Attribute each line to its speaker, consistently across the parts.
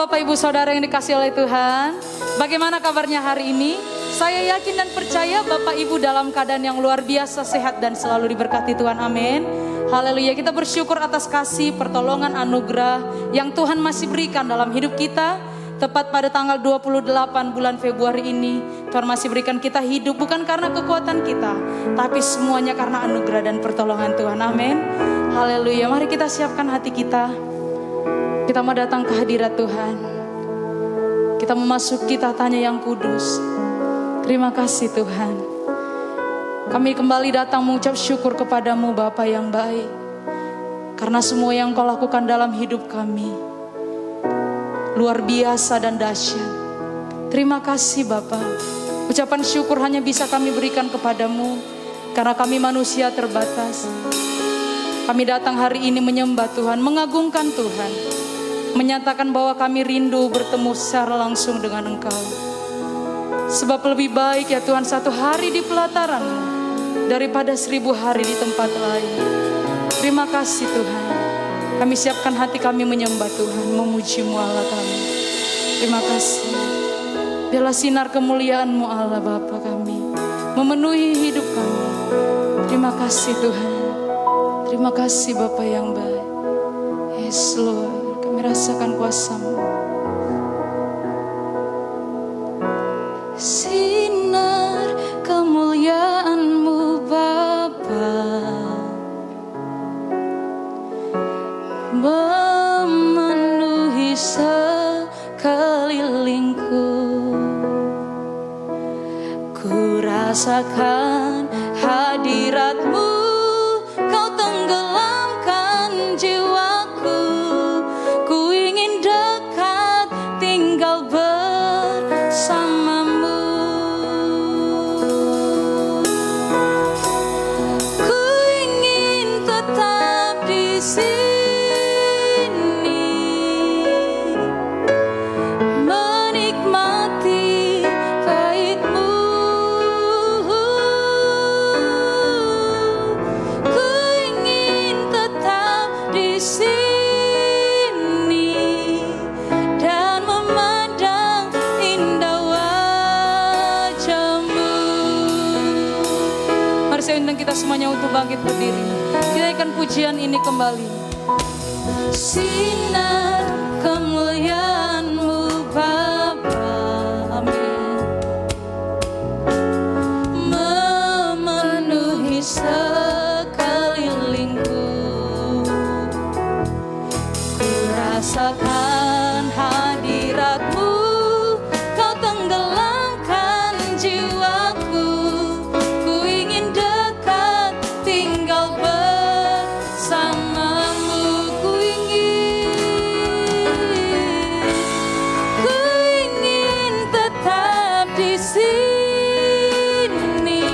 Speaker 1: Bapak Ibu Saudara yang dikasihi oleh Tuhan. Bagaimana kabarnya hari ini? Saya yakin dan percaya Bapak Ibu dalam keadaan yang luar biasa, sehat dan selalu diberkati Tuhan. Amin. Haleluya. Kita bersyukur atas kasih, pertolongan, anugerah yang Tuhan masih berikan dalam hidup kita. Tepat pada tanggal 28 bulan Februari ini, Tuhan masih berikan kita hidup bukan karena kekuatan kita, tapi semuanya karena anugerah dan pertolongan Tuhan. Amin. Haleluya. Mari kita siapkan hati kita. Kita mau datang ke hadirat Tuhan. Kita memasuki tatanya yang kudus. Terima kasih Tuhan. Kami kembali datang mengucap syukur kepadamu Bapa yang baik. Karena semua yang Kau lakukan dalam hidup kami luar biasa dan dahsyat. Terima kasih Bapa. Ucapan syukur hanya bisa kami berikan kepadamu. Karena kami manusia terbatas. Kami datang hari ini menyembah Tuhan, mengagungkan Tuhan. Menyatakan bahwa kami rindu bertemu secara langsung dengan Engkau. Sebab lebih baik ya Tuhan satu hari di pelataran-Mu daripada 1000 hari di tempat lain. Terima kasih Tuhan. Kami siapkan hati kami menyembah Tuhan, memuji-Mu Allah kami. Terima kasih. Biarlah sinar kemuliaan-Mu Allah Bapa kami memenuhi hidup kami. Terima kasih Tuhan. Terima kasih Bapa yang baik. Yes Lord. Merasakan kuasa-Mu. Sinar kemuliaan-Mu Bapa memenuhi sekelilingku. Ku rasakan hadirat-Mu. Kau tenggelamkan jiwaku. Ku ingin dekat tinggal bersama-Mu. Ku ingin tetap di sini, menikmati baik-Mu. Ku ingin tetap di sini. Saya undang kita semuanya untuk bangkit berdiri. Kita akan pujian ini kembali. Sinar kemuliaan-Mu Bapa, amin, memenuhi sekelilingku. Ku rasakan hadirat-Mu. Kau tenggelamkan jiwaku. Ku ingin dekat tinggal bersama-Mu. Ku ingin tetap di sini,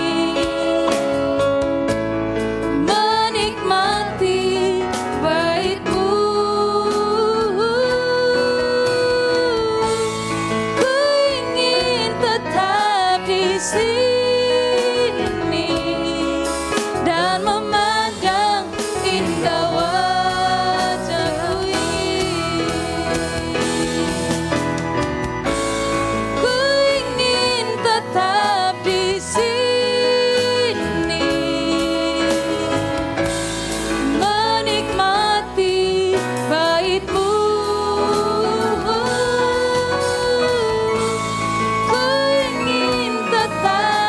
Speaker 1: menikmati baik-Mu. Ku ingin tetap di sini dan memandang indah wajah-Mu. Ku ingin tetap di sini, menikmati baik-Mu. Ku ingin tetap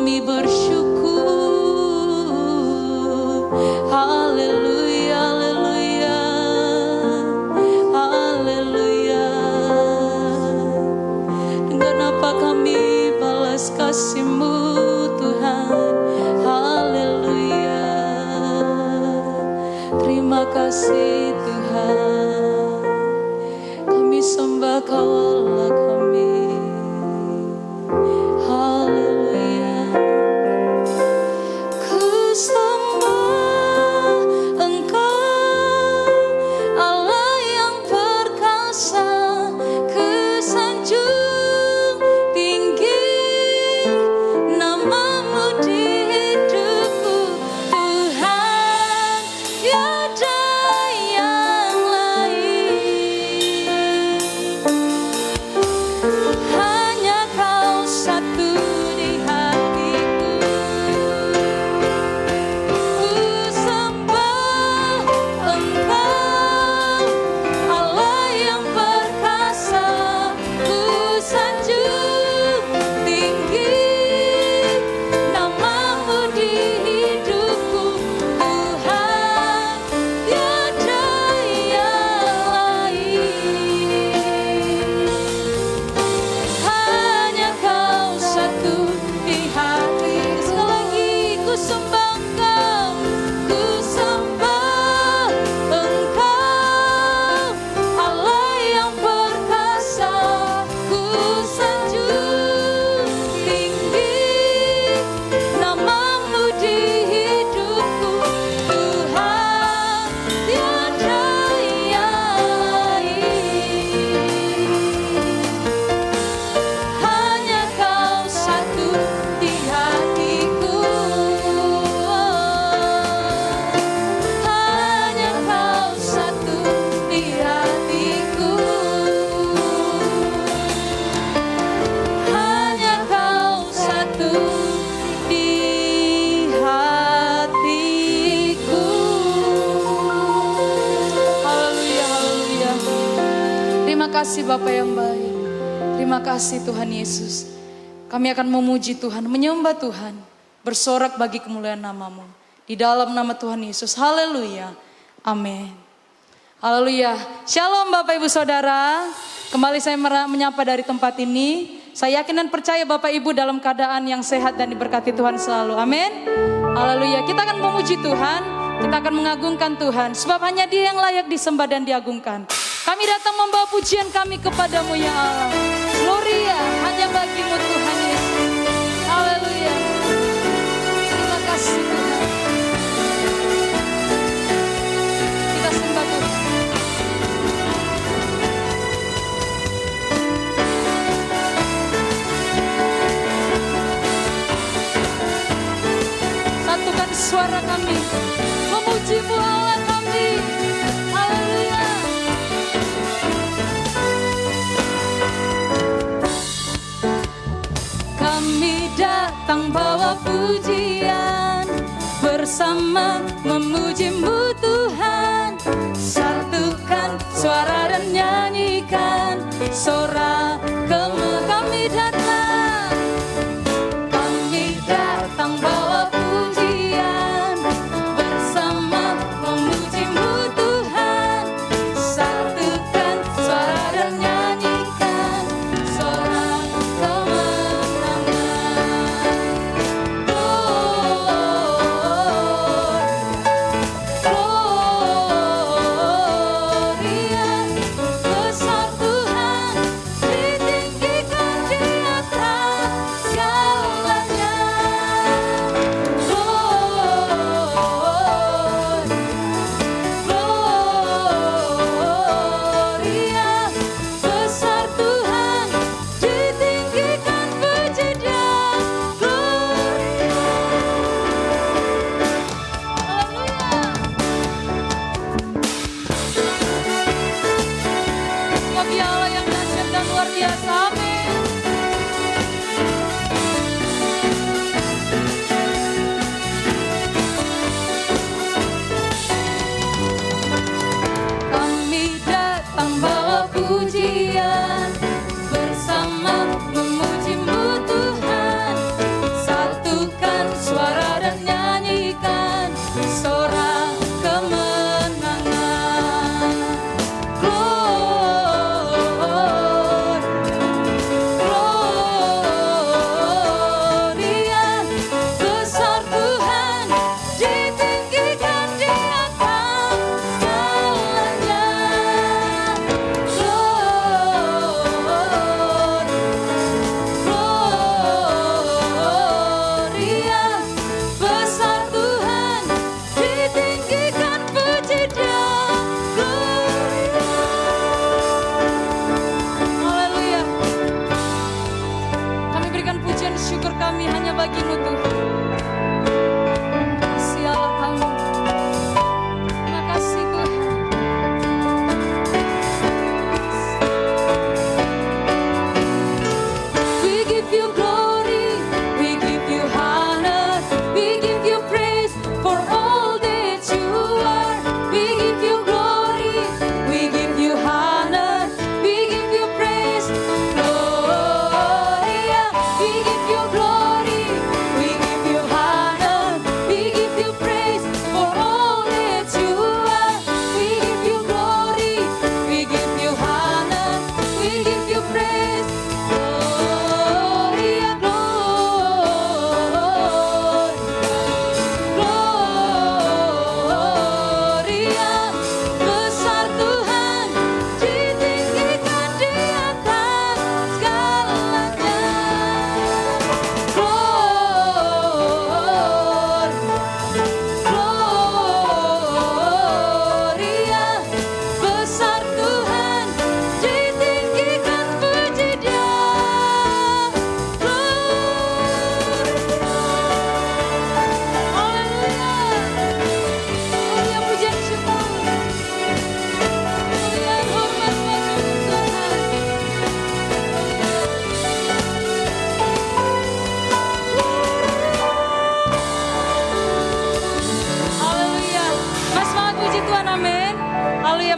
Speaker 1: kami bersyukur. Haleluya, haleluya, haleluya. Dengan apa kami balas kasih-Mu Tuhan. Haleluya. Terima kasih Tuhan. Kami sembah Kau Allah kami. Haleluya. Ku sembah Engkau Allah yang perkasa, ku sanjung tinggi nama-Mu di hidupku Tuhan, tiada yang lain. Hanya Kau satu di hatiku. Ku sembah Engkau Allah yang perkasa, ku sanjung tinggi nama-Mu di hidupku Tuhan, tiada yang lain. Hanya Kau satu di hati. Sekali lagi ku sembah Engkau, ku sembah Engkau Allah yang perkasa, ku sanjung tinggi nama-Mu di hidupku Tuhan, tiada yang lain. Hanya Kau satu di hatiku. Hanya Kau satu di hatiku. Hanya Kau satu di hatiku. Haleluya, haleluya. Terima kasih Bapa yang baik. Terima kasih Tuhan Yesus. Kami akan memuji Tuhan, menyembah Tuhan, bersorak bagi kemuliaan nama-Mu. Di dalam nama Tuhan Yesus. Haleluya. Amin. Haleluya. Shalom Bapak Ibu Saudara. Kembali saya menyapa dari tempat ini. Saya yakin dan percaya Bapak Ibu dalam keadaan yang sehat dan diberkati Tuhan selalu. Amin. Haleluya. Kita akan memuji Tuhan. Kita akan mengagungkan Tuhan. Sebab hanya Dia yang layak disembah dan diagungkan. Kami datang membawa pujian kami kepadamu ya Allah. Gloria hanya bagi-Mu Tuhan Yesus. Haleluya. Terima kasih Tuhan. Kita sembah Tuhan. Satukan suara kami, memuji-Mu Allah kami. Haleluya. Kami datang bawa pujian, bersama memuji-Mu Tuhan. Satukan suara dan nyanyikan, sorak kami datang. Kami datang bawa pujian, bersama memuji-Mu Tuhan. Satukan suara dan nyanyikan, sorak kemenangan. Gloria, besar Tuhan di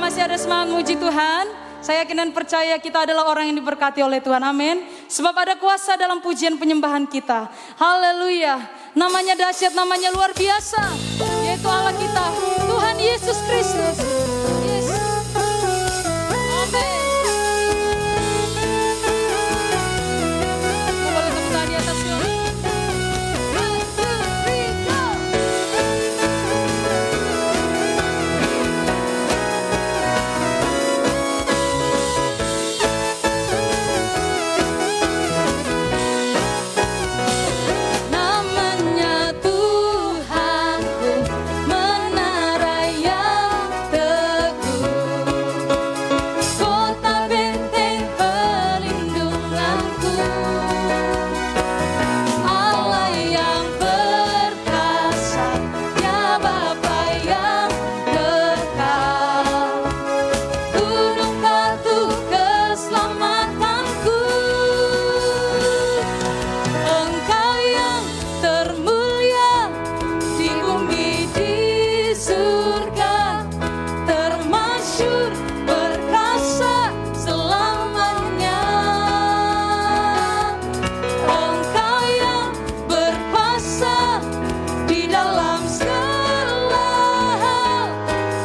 Speaker 1: masih ada semangat muji Tuhan, saya yakin dan percaya kita adalah orang yang diberkati oleh Tuhan, amin. Sebab ada kuasa dalam pujian penyembahan kita. Haleluya. Namanya dahsyat, namanya luar biasa, yaitu Allah kita, Tuhan Yesus Kristus. Yes. Amin. Boleh tepuk tangan di atas yuk. 1, 2, 3, go. Namanya Tuhanku, menara yang teguh, kota benteng perlindunganku, Allah yang perkasa, ya Bapa yang kekal, gunung batu keselamatanku, Engkau yang termulia di bumi di surga, termasyhur perkasa selamanya. Engkau yang berkuasa di dalam segala hal,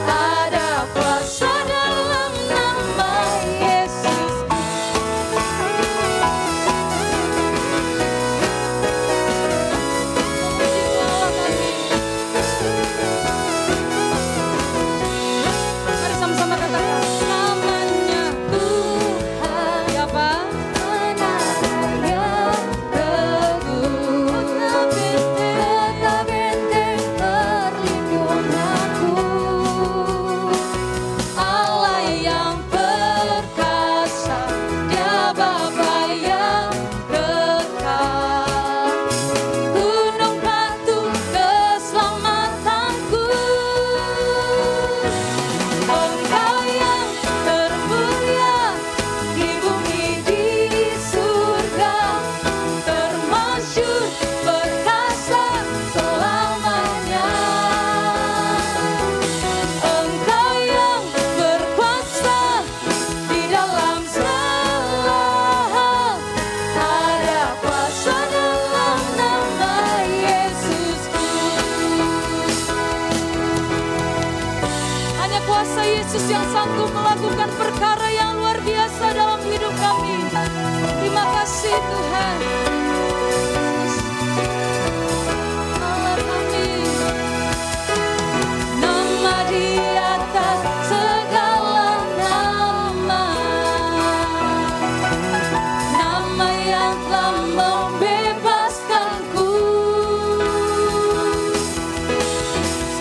Speaker 1: ada kuasa dalam nama Yesus. Mari sama-sama katakan, namanya Tuhan, siapa? Menara yang teguh, kota benteng perlindunganku, Allah yang perkasa, Dia Bapa yang kekal, gunung batu keselamatanku, Engkau yang termulia di bumi di surga, termasyhur perkasa selamanya. Engkau yang berkuasa di dalam segala hal, ada kuasa dalam nama Yesusku. Hanya kuasa Yesus yang sanggup melakukan perkara yang luar biasa dalam hidup kami. Terima kasih Tuhan. Allah kami. Nama di atas segala nama, nama yang telah membebaskanku.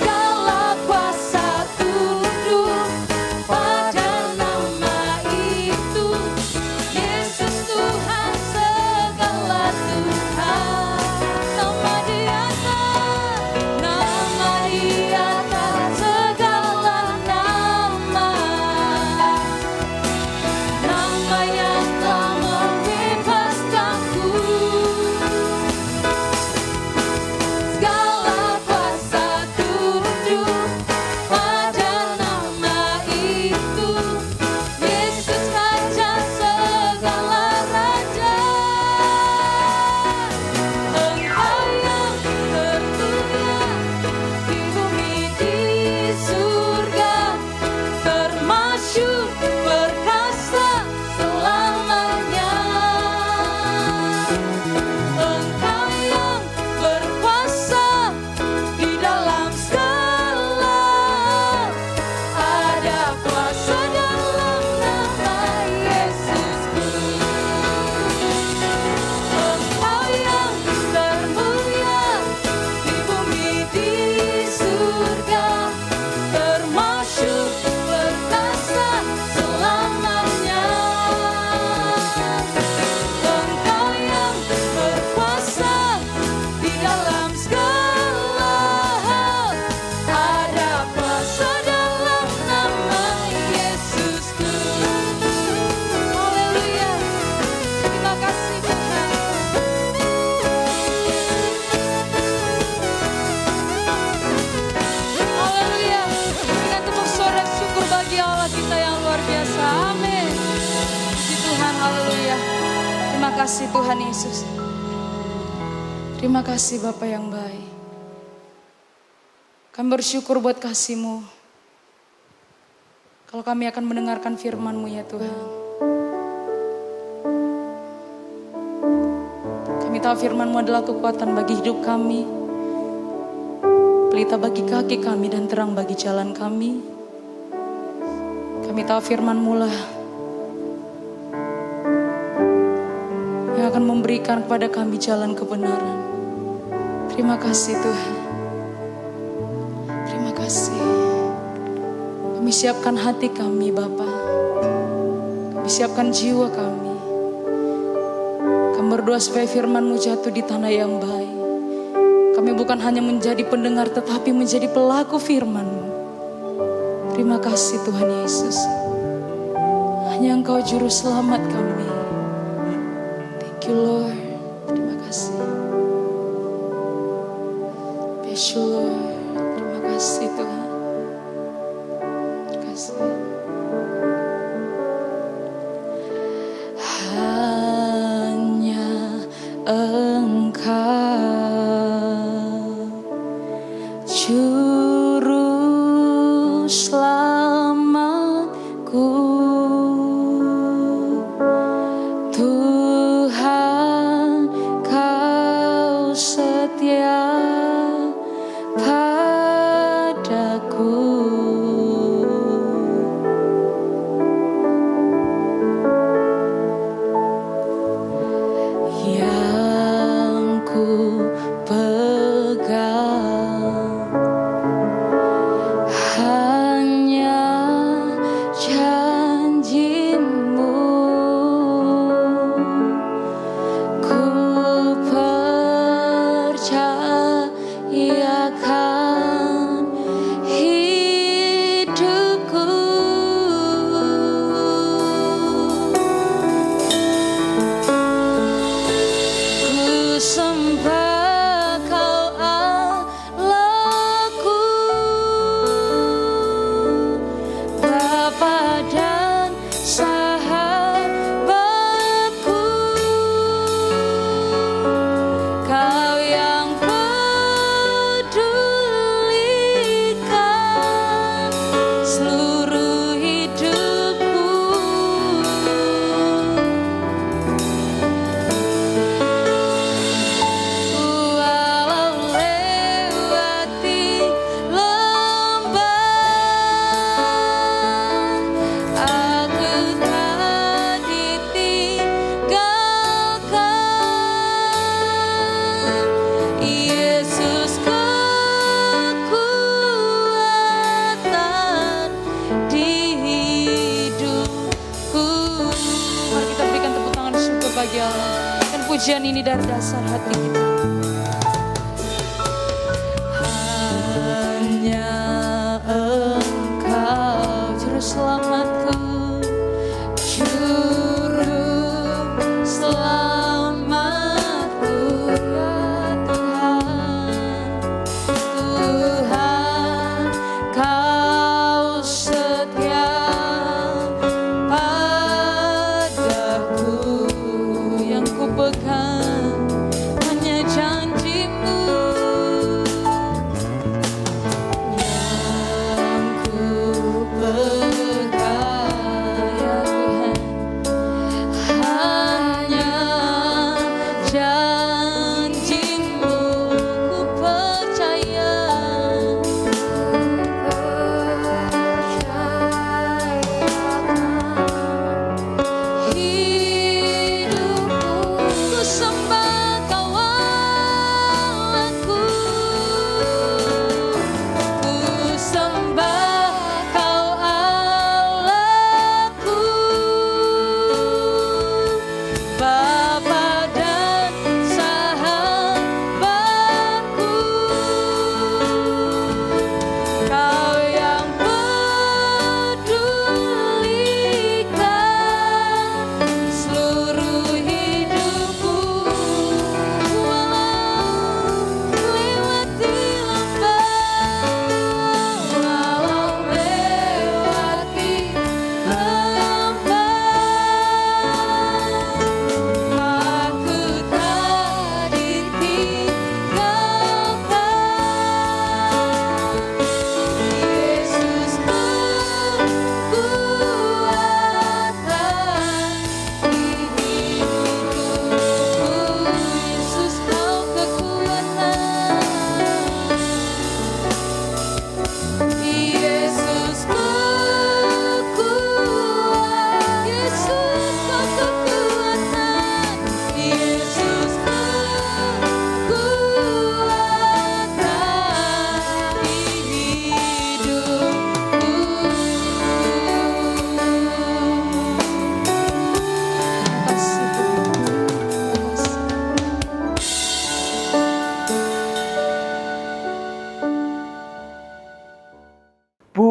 Speaker 1: Segala kuasa tunduk pada nama kasih Tuhan Yesus. Terima kasih Bapa yang baik. Kami bersyukur buat kasih-Mu. Kalau kami akan mendengarkan firman-Mu ya Tuhan. Kami tahu firman-Mu adalah kekuatan bagi hidup kami, pelita bagi kaki kami dan terang bagi jalan kami. Kami tahu firman-Mu lah yang akan memberikan kepada kami jalan kebenaran. Terima kasih Tuhan. Terima kasih. Kami siapkan hati kami Bapa. Kami siapkan jiwa kami. Kami berdoa supaya firman-Mu jatuh di tanah yang baik. Kami bukan hanya menjadi pendengar tetapi menjadi pelaku firman-Mu. Terima kasih Tuhan Yesus. Hanya Engkau juru selamat kami. Thank you Lord. Terima kasih. Bless you Lord. Terima kasih Tuhan. Terima kasih. Hanya Engkau juru selamatku, Tuhan Kau setia padaku. Yang ku pegang hanya janji-Mu, ku percayakan hidupku. Ku sembah Kau Allahku, Bapa dan sahabatku. Kau yang pedulikan seluruh hidupku. Walau lewati lembah, aku tak ditinggalkan. Yesus kekuatan di hidupku. Mari kita berikan tepuk tangan syukur bagi Allah. Dan pujian ini dari dasar hati kita. Hanya Engkau juru selamatku, juru selamatku ya Tuhan. Tuhan Kau setia padaku. Yang ku pegang hanya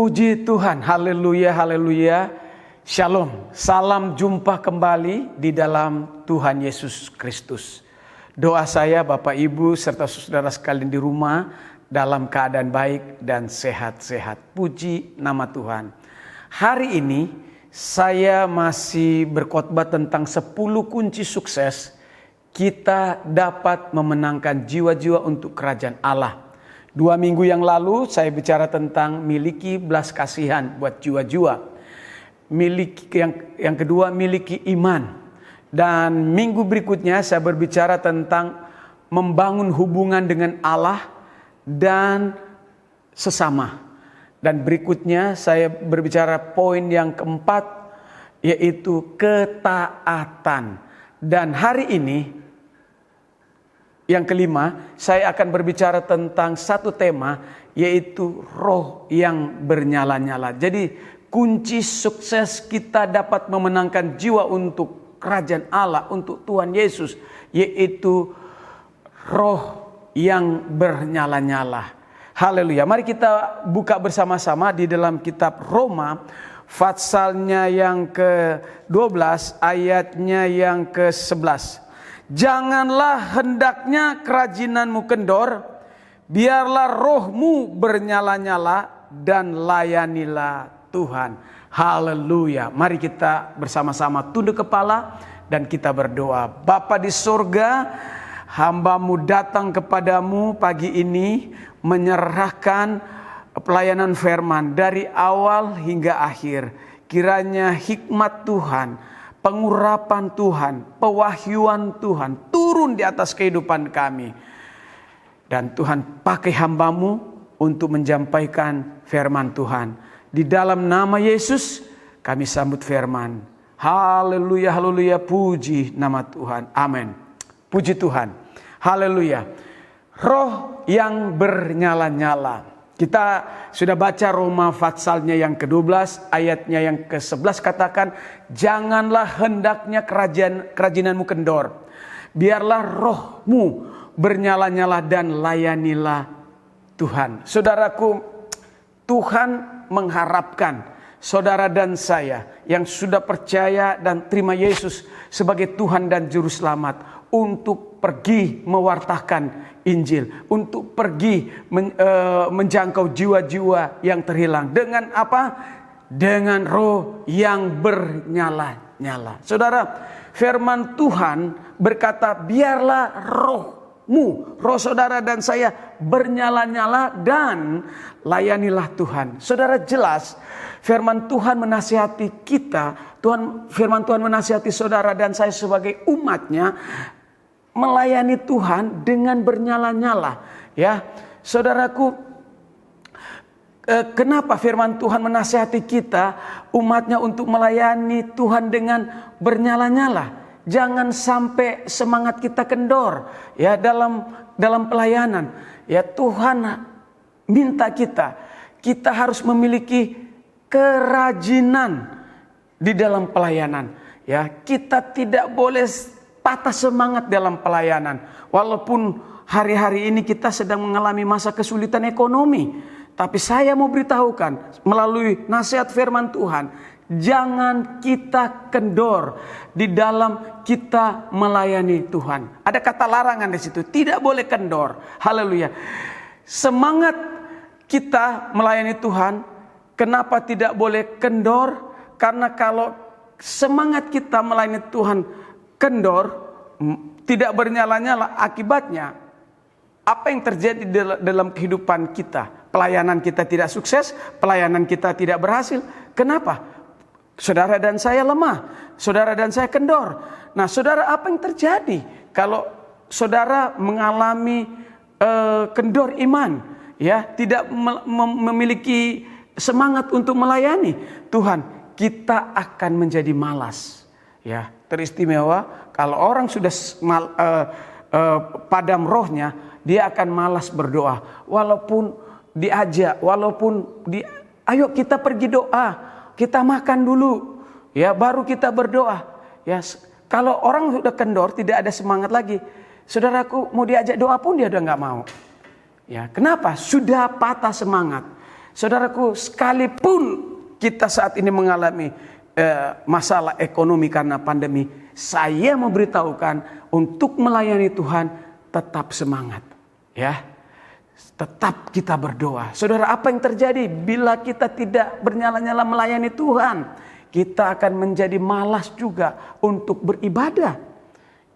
Speaker 2: Puji Tuhan, haleluya, haleluya. Shalom, salam jumpa kembali di dalam Tuhan Yesus Kristus. Doa saya Bapak Ibu serta saudara sekalian di rumah dalam keadaan baik dan sehat-sehat. Puji nama Tuhan. Hari ini saya masih berkhotbah tentang 10 kunci sukses kita dapat memenangkan jiwa-jiwa untuk kerajaan Allah. 2 minggu yang lalu saya bicara tentang miliki belas kasihan buat jiwa-jiwa. Yang kedua miliki iman. Dan minggu berikutnya saya berbicara tentang membangun hubungan dengan Allah dan sesama. Dan berikutnya saya berbicara poin yang keempat, yaitu ketaatan. Dan hari ini yang kelima, saya akan berbicara tentang satu tema, yaitu roh yang bernyala-nyala. Jadi kunci sukses kita dapat memenangkan jiwa untuk kerajaan Allah, untuk Tuhan Yesus, yaitu roh yang bernyala-nyala. Haleluya. Mari kita buka bersama-sama di dalam kitab Roma, patsalnya yang ke-12, ayatnya yang ke-11. Janganlah hendaknya kerajinanmu kendor, biarlah rohmu bernyala-nyala dan layanilah Tuhan. Haleluya. Mari kita bersama-sama tunduk kepala dan kita berdoa. Bapa di surga, hamba-Mu datang kepadamu pagi ini menyerahkan pelayanan firman dari awal hingga akhir. Kiranya hikmat Tuhan, pengurapan Tuhan, pewahyuan Tuhan turun di atas kehidupan kami. Dan Tuhan pakai hamba-Mu untuk menyampaikan firman Tuhan. Di dalam nama Yesus kami sambut firman. Haleluya, haleluya, puji nama Tuhan. Amin. Puji Tuhan. Haleluya. Roh yang bernyala-nyala. Kita sudah baca Roma patsalnya yang ke-12, ayatnya yang ke-11 katakan, janganlah hendaknya kerajinanmu kendor. Biarlah rohmu bernyala-nyala dan layanilah Tuhan. Saudaraku, Tuhan mengharapkan saudara dan saya yang sudah percaya dan terima Yesus sebagai Tuhan dan Juru Selamat untuk pergi mewartakan Injil, untuk pergi menjangkau jiwa-jiwa yang terhilang. Dengan apa? Dengan roh yang bernyala-nyala. Saudara, firman Tuhan berkata, biarlah rohmu, roh saudara dan saya bernyala-nyala dan layanilah Tuhan. Saudara, jelas firman Tuhan menasihati kita, firman Tuhan menasihati saudara dan saya sebagai umatnya melayani Tuhan dengan bernyala-nyala. Ya, saudaraku, kenapa firman Tuhan menasihati kita umatnya untuk melayani Tuhan dengan bernyala-nyala? Jangan sampai semangat kita kendor ya dalam pelayanan. Ya, Tuhan minta kita harus memiliki kerajinan di dalam pelayanan. Ya, kita tidak boleh patah semangat dalam pelayanan. Walaupun hari-hari ini kita sedang mengalami masa kesulitan ekonomi. Tapi saya mau beritahukan melalui nasihat firman Tuhan, jangan kita kendor di dalam kita melayani Tuhan. Ada kata larangan di situ, tidak boleh kendor. Haleluya. Semangat kita melayani Tuhan, kenapa tidak boleh kendor? Karena kalau semangat kita melayani Tuhan kendor, tidak bernyala-nyala, akibatnya apa yang terjadi dalam kehidupan kita? Pelayanan kita tidak sukses, pelayanan kita tidak berhasil. Kenapa? Saudara dan saya lemah, saudara dan saya kendor. Nah, saudara, apa yang terjadi kalau saudara mengalami kendor iman, ya, tidak memiliki semangat untuk melayani Tuhan? Kita akan menjadi malas. Ya, teristimewa kalau orang sudah padam rohnya, dia akan malas berdoa. Walaupun diajak, ayo kita pergi doa, kita makan dulu, ya, baru kita berdoa. Ya, kalau orang sudah kendor, tidak ada semangat lagi, saudaraku, mau diajak doa pun dia udah nggak mau. Ya, kenapa? Sudah patah semangat. Saudaraku, sekalipun kita saat ini mengalami masalah ekonomi karena pandemi, saya memberitahukan untuk melayani Tuhan tetap semangat, ya. Tetap kita berdoa. Saudara, apa yang terjadi bila kita tidak bernyala-nyala melayani Tuhan? Kita akan menjadi malas juga untuk beribadah.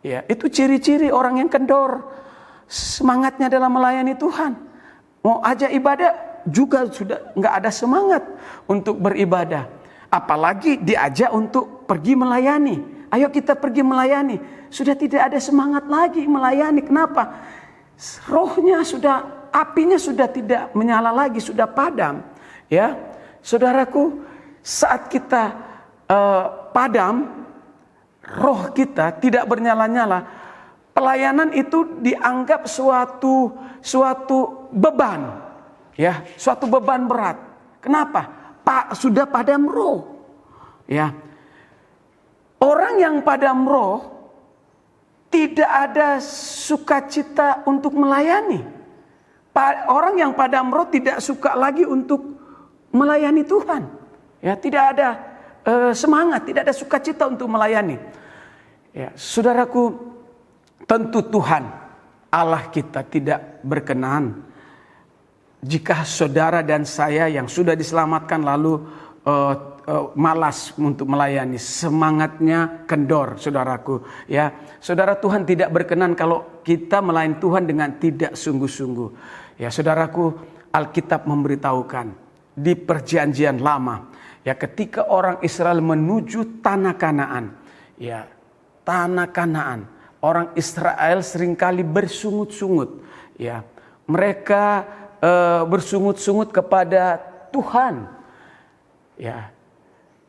Speaker 2: Ya, itu ciri-ciri orang yang kendor. Semangatnya dalam melayani Tuhan. Mau ajak ibadah juga sudah nggak ada semangat untuk beribadah. Apalagi diajak untuk pergi melayani. Ayo kita pergi melayani. Sudah tidak ada semangat lagi melayani. Kenapa? Rohnya sudah, apinya sudah tidak menyala lagi, sudah padam. Ya, saudaraku, saat kita padam, roh kita tidak bernyala-nyala, pelayanan itu dianggap suatu beban, ya, suatu beban berat. Kenapa? Sudah padam roh, ya. Orang yang padam roh tidak ada sukacita untuk melayani. Orang yang padam roh tidak suka lagi untuk melayani Tuhan. Ya, tidak ada semangat, tidak ada sukacita untuk melayani. Ya, saudaraku, tentu Tuhan Allah kita tidak berkenan jika saudara dan saya yang sudah diselamatkan lalu malas untuk melayani, semangatnya kendor, saudaraku. Ya, saudara, Tuhan tidak berkenan kalau kita melayani Tuhan dengan tidak sungguh-sungguh. Ya, saudaraku, Alkitab memberitahukan di Perjanjian Lama, ya, ketika orang Israel menuju tanah Kanaan, ya, tanah Kanaan, orang Israel seringkali bersungut-sungut, ya, mereka bersungut-sungut kepada Tuhan, ya,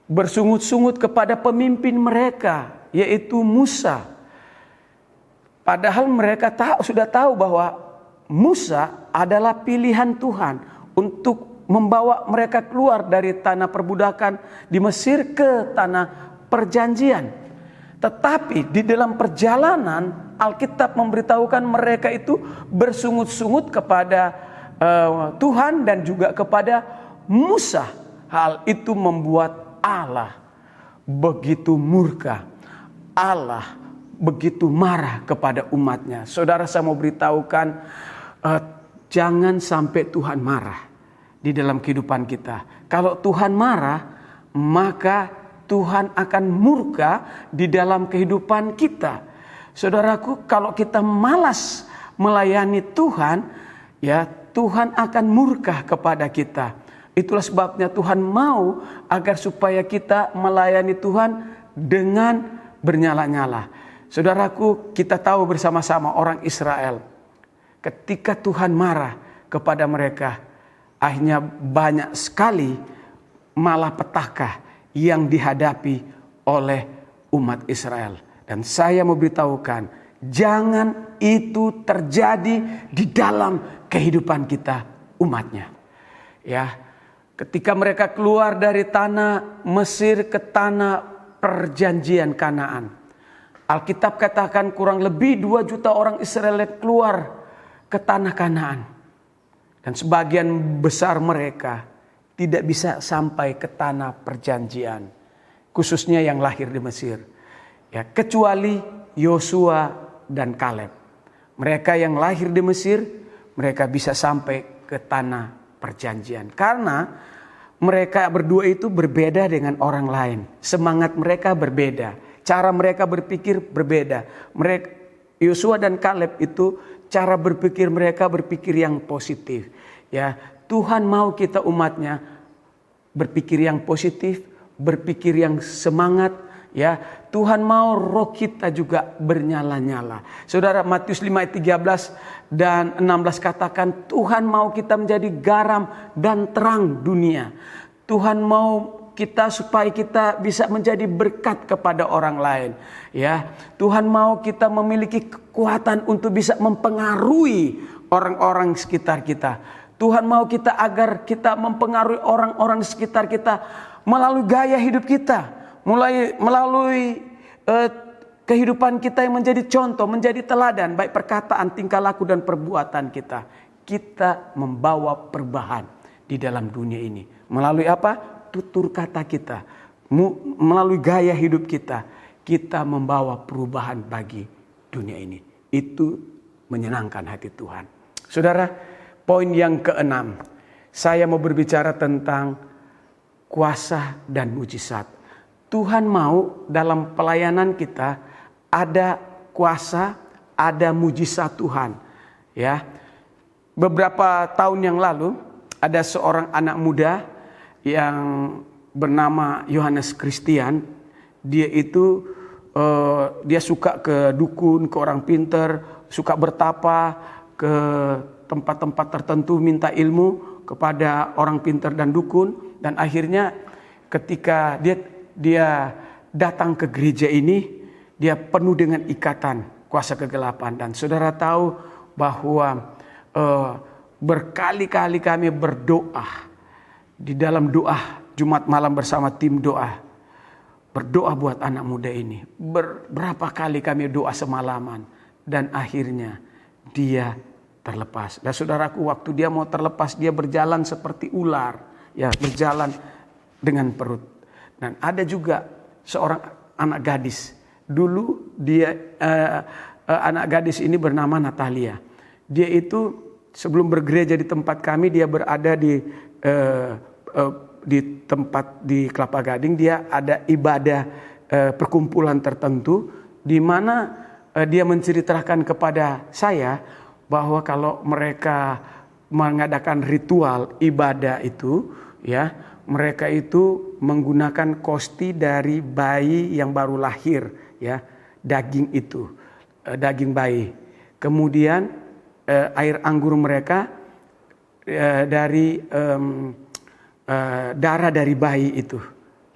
Speaker 2: bersungut-sungut kepada pemimpin mereka, yaitu Musa. Padahal mereka sudah tahu bahwa Musa adalah pilihan Tuhan untuk membawa mereka keluar dari tanah perbudakan di Mesir ke tanah perjanjian. Tetapi di dalam perjalanan Alkitab memberitahukan mereka itu bersungut-sungut kepada Tuhan dan juga kepada Musa. Hal itu membuat Allah begitu murka. Allah begitu marah kepada umatnya. Saudara, saya mau beritahukan, jangan sampai Tuhan marah di dalam kehidupan kita. Kalau Tuhan marah, maka Tuhan akan murka di dalam kehidupan kita. Saudaraku, kalau kita malas melayani Tuhan, ya, Tuhan akan murka kepada kita. Itulah sebabnya Tuhan mau agar supaya kita melayani Tuhan dengan bernyala-nyala. Saudaraku, kita tahu bersama-sama orang Israel, ketika Tuhan marah kepada mereka, akhirnya banyak sekali malapetaka yang dihadapi oleh umat Israel. Dan saya mau beritahukan, jangan itu terjadi di dalam kehidupan kita umatnya. Ya, ketika mereka keluar dari tanah Mesir ke tanah perjanjian Kanaan, Alkitab katakan kurang lebih 2 juta orang Israel keluar ke tanah Kanaan. Dan sebagian besar mereka tidak bisa sampai ke tanah perjanjian, khususnya yang lahir di Mesir. Ya, kecuali Yosua dan Kaleb. Mereka yang lahir di Mesir, mereka bisa sampai ke tanah perjanjian. Karena mereka berdua itu berbeda dengan orang lain. Semangat mereka berbeda. Cara mereka berpikir berbeda. Yosua dan Kaleb itu cara berpikir mereka berpikir yang positif. Ya, Tuhan mau kita umatnya berpikir yang positif, berpikir yang semangat. Ya, Tuhan mau roh kita juga bernyala-nyala. Saudara, Matius 5 ayat 13 dan 16 katakan, Tuhan mau kita menjadi garam dan terang dunia. Tuhan mau kita supaya kita bisa menjadi berkat kepada orang lain. Ya, Tuhan mau kita memiliki kekuatan untuk bisa mempengaruhi orang-orang sekitar kita. Tuhan mau kita agar kita mempengaruhi orang-orang di sekitar kita melalui gaya hidup kita. Melalui kehidupan kita yang menjadi contoh, menjadi teladan, baik perkataan, tingkah laku dan perbuatan kita. Kita membawa perubahan di di dalam dunia ini. Melalui apa? Tutur kata kita, melalui gaya hidup kita, kita membawa perubahan bagi dunia ini. Itu menyenangkan hati Tuhan. Saudara, poin yang keenam, saya mau berbicara tentang kuasa dan mujizat. Tuhan mau dalam pelayanan kita ada kuasa, ada mujizat Tuhan. Ya, beberapa tahun yang lalu ada seorang anak muda yang bernama Yohanes Christian. Dia itu dia suka ke dukun, ke orang pinter, suka bertapa ke tempat-tempat tertentu minta ilmu kepada orang pinter dan dukun. Dan akhirnya ketika dia datang ke gereja ini, dia penuh dengan ikatan kuasa kegelapan. Dan saudara tahu bahwa berkali-kali kami berdoa di dalam doa Jumat malam bersama tim doa. Berdoa buat anak muda ini. Berapa kali kami doa semalaman. Dan akhirnya dia terlepas. Dan saudaraku, waktu dia mau terlepas, dia berjalan seperti ular. Ya, berjalan dengan perut. Dan ada juga seorang anak gadis. Dulu dia anak gadis ini bernama Natalia. Dia itu sebelum bergereja di tempat kami, dia berada di tempat di Kelapa Gading. Dia ada ibadah perkumpulan tertentu di mana dia menceritakan kepada saya bahwa kalau mereka mengadakan ritual ibadah itu, ya, mereka itu menggunakan kosti dari bayi yang baru lahir, ya, daging itu, daging bayi. Kemudian air anggur mereka dari darah dari bayi itu,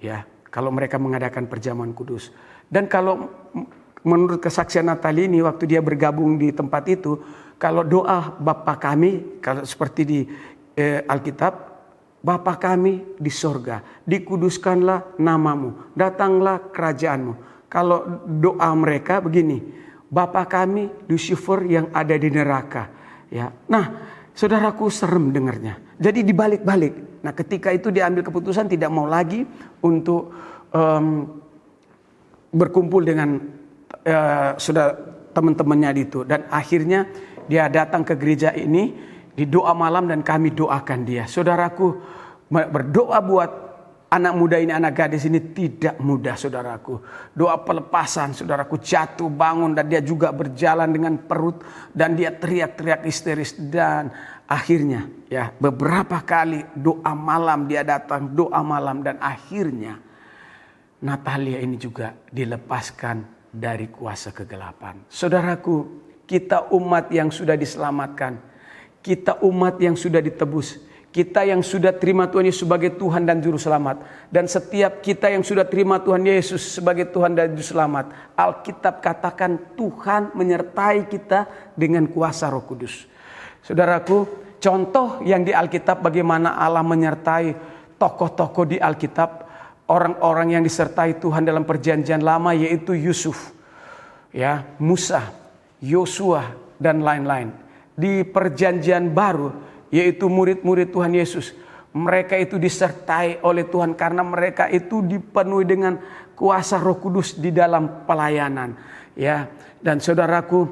Speaker 2: ya, kalau mereka mengadakan perjamuan kudus. Dan kalau menurut kesaksian Natali ini, waktu dia bergabung di tempat itu, kalau doa Bapa kami, kalau seperti di Alkitab, Bapa kami di sorga, dikuduskanlah namamu, datanglah kerajaanmu. Kalau doa mereka begini, Bapa kami Lucifer yang ada di neraka. Ya, nah, saudaraku, serem dengarnya. Jadi dibalik-balik. Nah, ketika itu dia ambil keputusan tidak mau lagi untuk berkumpul dengan sudah teman-temannya itu. Dan akhirnya dia datang ke gereja ini di doa malam dan kami doakan dia. Saudaraku, berdoa buat anak muda ini, anak gadis ini tidak mudah, saudaraku. Doa pelepasan, saudaraku, jatuh bangun dan dia juga berjalan dengan perut dan dia teriak-teriak histeris. Dan akhirnya, ya, beberapa kali doa malam dia datang, doa malam, dan akhirnya Natalia ini juga dilepaskan dari kuasa kegelapan. Saudaraku, kita umat yang sudah diselamatkan, kita umat yang sudah ditebus, kita yang sudah terima Tuhan Yesus sebagai Tuhan dan Juru Selamat. Dan setiap kita yang sudah terima Tuhan Yesus sebagai Tuhan dan Juru Selamat, Alkitab katakan Tuhan menyertai kita dengan kuasa Roh Kudus. Saudaraku, contoh yang di Alkitab bagaimana Allah menyertai tokoh-tokoh di Alkitab, orang-orang yang disertai Tuhan dalam perjanjian lama, yaitu Yusuf, ya, Musa, Yosua, dan lain-lain. Di perjanjian baru, yaitu murid-murid Tuhan Yesus, mereka itu disertai oleh Tuhan karena mereka itu dipenuhi dengan kuasa Roh Kudus di dalam pelayanan, ya. Dan saudaraku,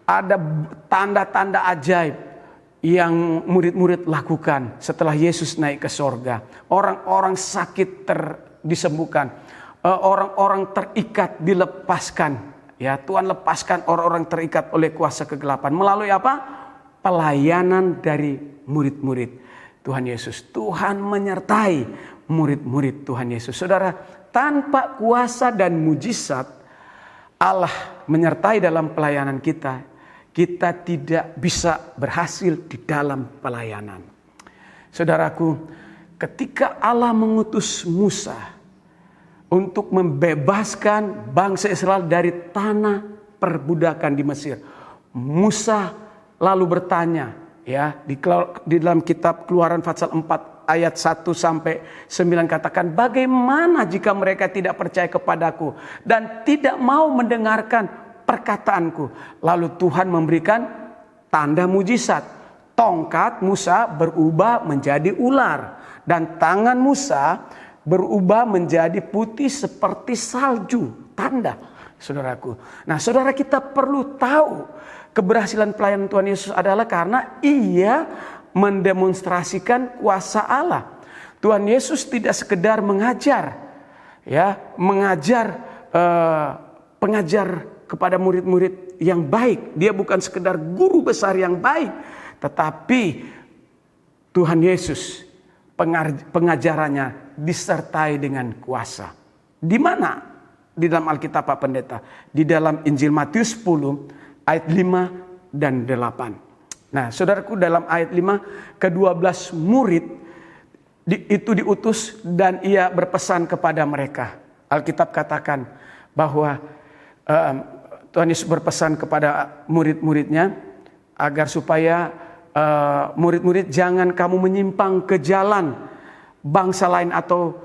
Speaker 2: ada tanda-tanda ajaib yang murid-murid lakukan setelah Yesus naik ke sorga. Orang-orang sakit disembuhkan, orang-orang terikat dilepaskan, ya. Tuhan lepaskan orang-orang terikat oleh kuasa kegelapan melalui apa? Pelayanan dari murid-murid Tuhan Yesus. Tuhan menyertai murid-murid Tuhan Yesus. Saudara, tanpa kuasa dan mujizat Allah menyertai dalam pelayanan kita, kita tidak bisa berhasil di dalam pelayanan. Saudaraku, ketika Allah mengutus Musa untuk membebaskan bangsa Israel dari tanah perbudakan di Mesir, Musa lalu bertanya, ya, di dalam kitab Keluaran pasal 4 ayat 1 sampai 9 katakan, bagaimana jika mereka tidak percaya kepadaku dan tidak mau mendengarkan perkataanku. Lalu Tuhan memberikan tanda mujizat. tongkat Musa berubah menjadi ular. Dan tangan Musa berubah menjadi putih seperti salju. Tanda, saudaraku. Nah, saudara, kita perlu tahu keberhasilan pelayanan Tuhan Yesus adalah karena Ia mendemonstrasikan kuasa Allah. Tuhan Yesus tidak sekedar mengajar, pengajar kepada murid-murid yang baik. Dia bukan sekedar guru besar yang baik, tetapi Tuhan Yesus pengajarannya disertai dengan kuasa. Di mana? Di dalam Alkitab, Pak Pendeta. Di dalam Injil Matius 10 ayat 5 dan 8. Nah, saudaraku, dalam ayat 5, ke-12 murid itu diutus dan ia berpesan kepada mereka. Alkitab katakan bahwa Tuhan Yesus berpesan kepada murid-muridnya agar supaya murid-murid jangan kamu menyimpang ke jalan bangsa lain atau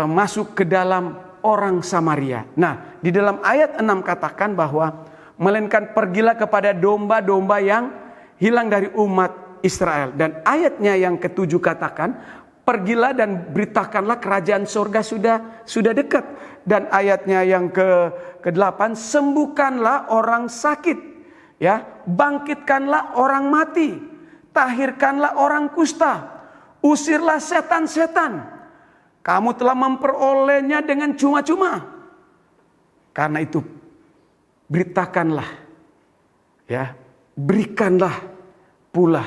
Speaker 2: masuk ke dalam orang Samaria. Nah, di dalam ayat 6 katakan bahwa melainkan pergilah kepada domba-domba yang hilang dari umat Israel. Dan ayatnya yang ke-7 katakan, pergilah dan beritakanlah kerajaan surga sudah dekat. Dan ayatnya yang ke-8, sembuhkanlah orang sakit, bangkitkanlah orang mati, tahirkanlah orang kusta, usirlah setan-setan. Kamu telah memperolehnya dengan cuma-cuma. Karena itu beritakanlah, berikanlah pula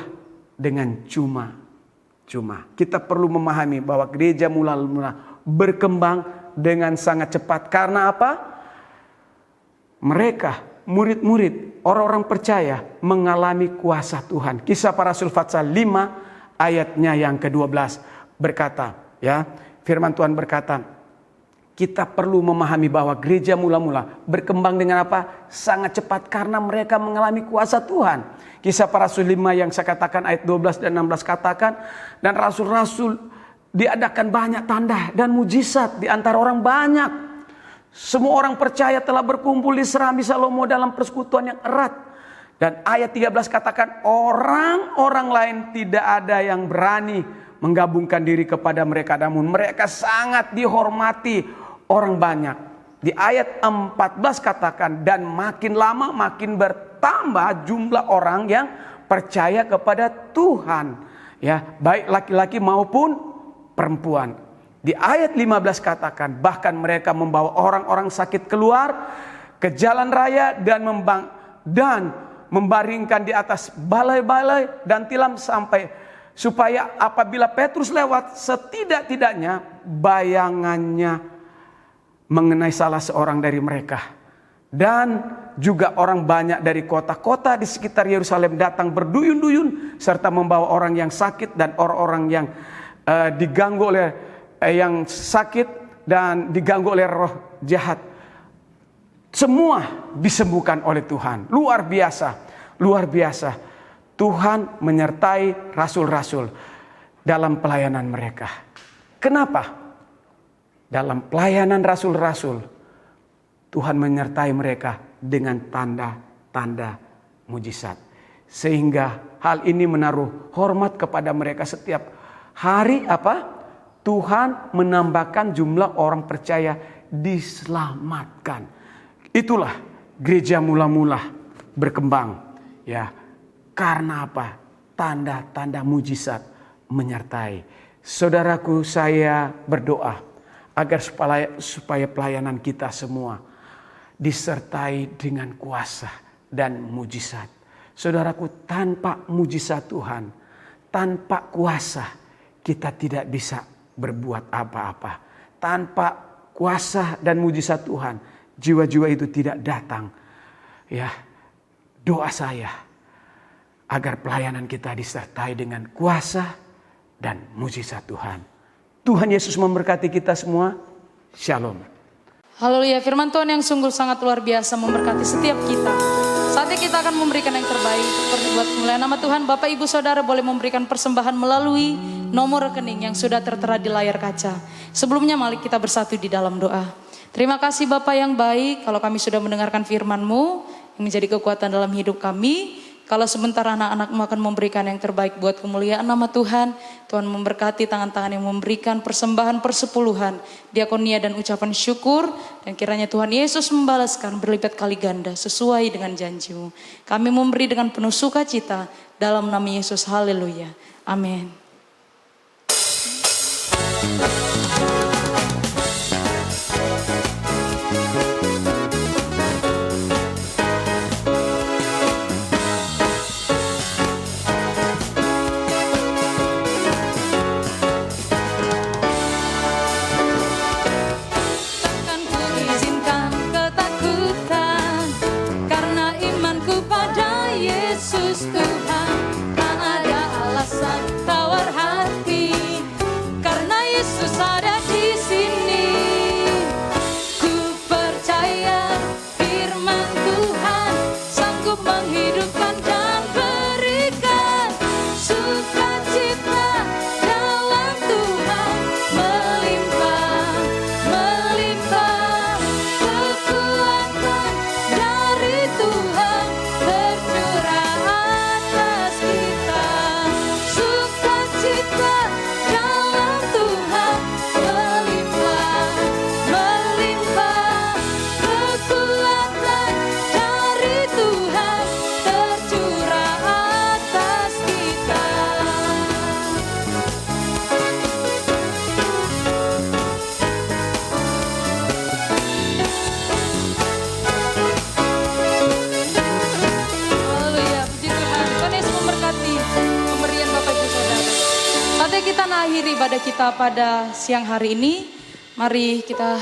Speaker 2: dengan cuma-cuma. Kita perlu memahami bahwa gereja mula-mula berkembang dengan sangat cepat. Karena apa? Mereka, murid-murid, orang-orang percaya mengalami kuasa Tuhan. Kisah Para Rasul pasal 5 ayatnya yang ke-12 berkata, firman Tuhan berkata, kita perlu memahami bahwa gereja mula-mula berkembang dengan apa? Sangat cepat karena mereka mengalami kuasa Tuhan. Kisah Para Rasul 5 yang saya katakan ayat 12 dan 16 katakan, dan rasul-rasul diadakan banyak tanda dan mujizat di antara orang banyak. Semua orang percaya telah berkumpul di Serambi Salomo dalam persekutuan yang erat. Dan ayat 13 katakan, orang-orang lain tidak ada yang berani menggabungkan diri kepada mereka, namun mereka sangat dihormati orang banyak. Di ayat 14 katakan, dan makin lama makin bertambah jumlah orang yang percaya kepada Tuhan, baik laki-laki maupun perempuan. Di ayat 15 katakan, bahkan mereka membawa orang-orang sakit keluar ke jalan raya dan membaringkan di atas balai-balai dan tilam supaya apabila Petrus lewat, setidak-tidaknya bayangannya mengenai salah seorang dari mereka. Dan juga orang banyak dari kota-kota di sekitar Yerusalem datang berduyun-duyun serta membawa orang yang sakit dan orang-orang yang diganggu oleh yang sakit dan diganggu oleh roh jahat. Semua disembuhkan oleh Tuhan. Luar biasa, luar biasa. Tuhan menyertai rasul-rasul dalam pelayanan mereka. Kenapa? Dalam pelayanan rasul-rasul, Tuhan menyertai mereka dengan tanda-tanda mujizat. Sehingga hal ini menaruh hormat kepada mereka setiap hari. Tuhan menambahkan jumlah orang percaya diselamatkan. Itulah gereja mula-mula berkembang. Karena apa? Tanda-tanda mujizat menyertai. Saudaraku, saya berdoa agar supaya pelayanan kita semua disertai dengan kuasa dan mujizat. Saudaraku, tanpa mujizat Tuhan, tanpa kuasa, kita tidak bisa berbuat apa-apa. Tanpa kuasa dan mujizat Tuhan, jiwa-jiwa itu tidak datang. Doa saya agar pelayanan kita disertai dengan kuasa dan mujizat Tuhan. Tuhan Yesus memberkati kita semua. Shalom.
Speaker 1: Haleluya, firman Tuhan yang sungguh sangat luar biasa memberkati setiap kita. Saatnya kita akan memberikan yang terbaik buat kemuliaan nama Tuhan. Bapak Ibu Saudara boleh memberikan persembahan melalui nomor rekening yang sudah tertera di layar kaca. Sebelumnya mari kita bersatu di dalam doa. Terima kasih Bapak yang baik, kalau kami sudah mendengarkan firman-Mu yang menjadi kekuatan dalam hidup kami. Kalau sebentar anak-anakmu akan memberikan yang terbaik buat kemuliaan nama Tuhan. Tuhan memberkati tangan-tangan yang memberikan persembahan persepuluhan, diakonia dan ucapan syukur. Dan kiranya Tuhan Yesus membalaskan berlipat kali ganda sesuai dengan janji-Mu. Kami memberi dengan penuh sukacita dalam nama Yesus. Haleluya. Amin. Takkan ku izinkan ketakutan, karena imanku pada Yesus Tuhan. Tak ada alasan tawar hati, karena Yesus ada di sini. Ku percaya firman Tuhan sanggup menghidupkan dan berikan sukacita dalam Tuhan, melimpah, melimpah kekuatan dari Tuhan tercurah atas kita. Sukacita dalam Tuhan, melimpah, melimpah kekuatan dari Tuhan tercurah atas kita. Haleluya, puji Tuhan. Tuhan Yesus memberkati pemberian Bapak Ibu Saudara. Saatnya kita mengakhiri ibadah kita pada siang hari ini. Mari kita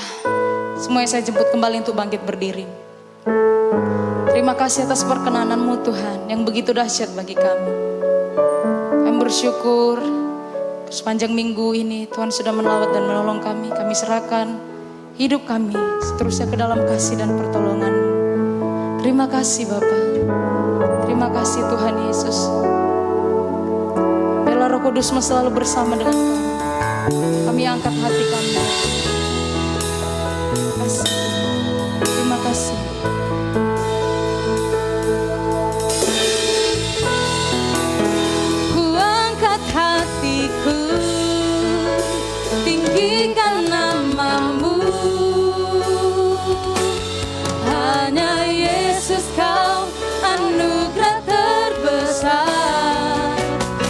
Speaker 1: semuanya saya jemput kembali untuk bangkit berdiri. Terima kasih atas perkenanan-Mu Tuhan yang begitu dahsyat bagi kami. Kami bersyukur sepanjang minggu ini Tuhan sudah melawat dan menolong kami. Kami serahkan hidup kami seterusnya ke dalam kasih dan pertolongan-Mu. Terima kasih Bapa. Terima kasih Tuhan Yesus. Biarlah Roh Kudus-Mu selalu bersama dengan kami. Kami angkat hati kami. Terima kasih. Terima kasih. Ku angkat hatiku, tinggikan nama-Mu. Hanya Yesus Kau anugerah terbesar.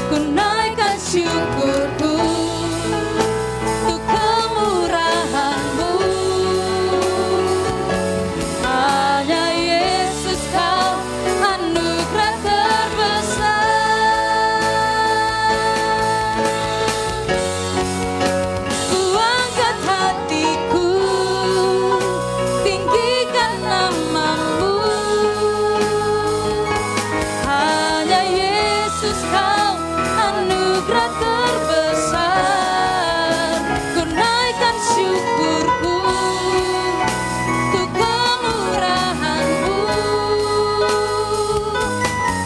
Speaker 1: Ku naikkan syukurku untuk kemurahan-Mu. Hanya Yesus Kau anugerah terbesar. Ku angkat hatiku, tinggikan nama-Mu. Hanya Yesus Kau anugerah terbesar. Ku naikkan syukurku untuk kemurahan-Mu.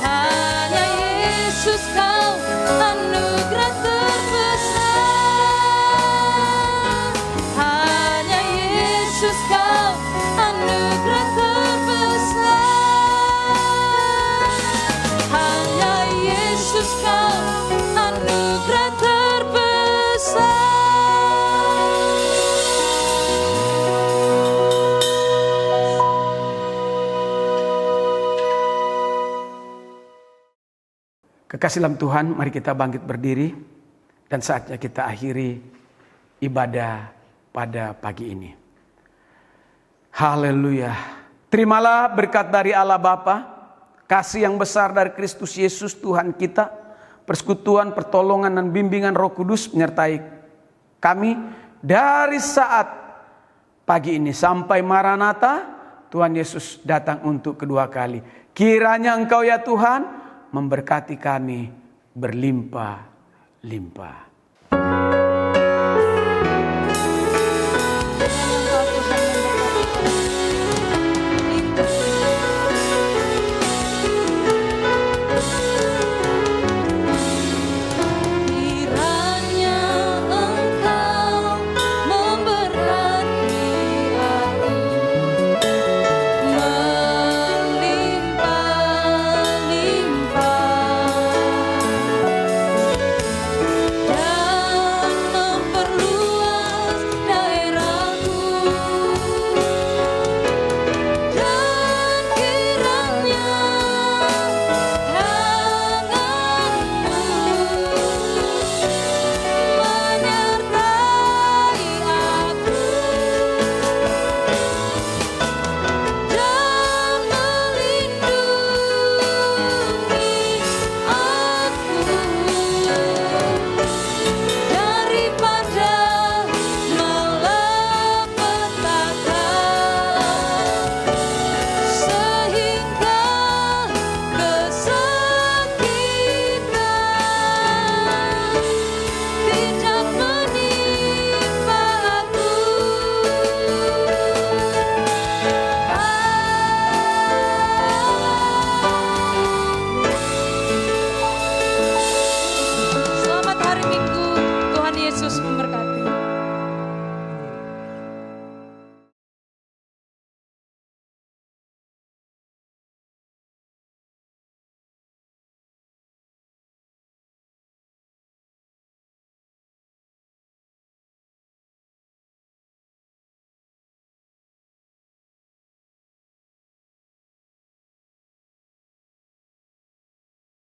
Speaker 1: Hanya Yesus Kau anugerah terbesar. Hanya Yesus Kau anugerah terbesar. Hanya Yesus Kau anugerah terbesar.
Speaker 2: Kekasih dalam Tuhan, mari kita bangkit berdiri dan saatnya kita akhiri ibadah pada pagi ini. Haleluya. Terimalah berkat dari Allah Bapa, kasih yang besar dari Kristus Yesus Tuhan kita, persekutuan, pertolongan dan bimbingan Roh Kudus menyertai kami dari saat pagi ini sampai Maranatha, Tuhan Yesus datang untuk kedua kali. Kiranya Engkau ya Tuhan memberkati kami berlimpah-limpah.